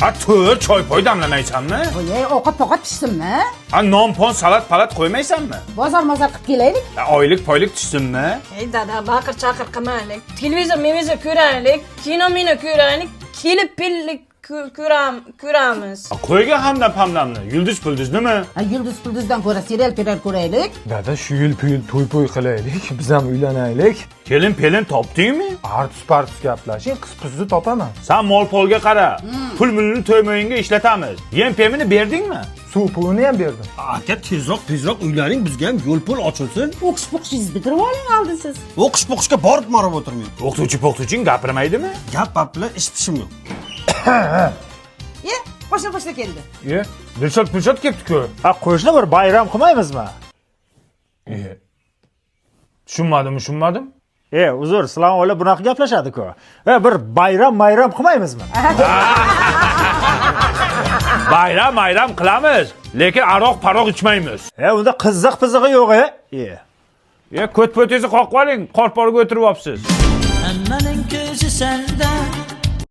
Ha, to'rt choy poy damlamaysanmi? Voy, ovqat pishsinmi? Ha, non-pon, salat qo'ymaysanmi? Bozor qilib kelaylik. Oylik tushsinmi? Ey dada, baqir-chaqir qilmaylik. Televizor ko'raylik, kino ko'raylik, kelib pillik ko'ramiz. Qo'yga hamdam-hamdamni. Yulduz nima? Yulduzdan ko'ra serial ko'raylik. Dada, shu yil to'y qilaylik, biz ham uylanaylik. Kelin topdingmi? Artus gaplashing, qiz-qizni topaman. Sen mol-polga qara. Pul-mulni to'ymoyinga ishlatamiz. Yem-pemini berdingmi? Suv pulini ham berdim. Aka, tezroq uylaning, bizga ham yo'l-po'l ochilsin. O'qish-poqishingizni bitirib oling oldin siz. O'qish-poqishga borib marab o'tirmayman. O'qituvchi gapirmaydimi? Gap bilan ish pishim yo'q. Qo'shna keldi. Dilshod ketdi-ku. Qo'shni bir bayram qilmaymizmi? Tushunmadim. Uzr, sizlar oila bunaqa gaplashadi-ku. Bir bayram qilmaymizmi? Bayram qilamiz, lekin aroq ichmaymiz. Unda qiziq-pizig'i yo'q-e. Ko't-po'tingizni qoqib oling, qorporiga o'tirib olibsiz. Hammaning ko'zi senda,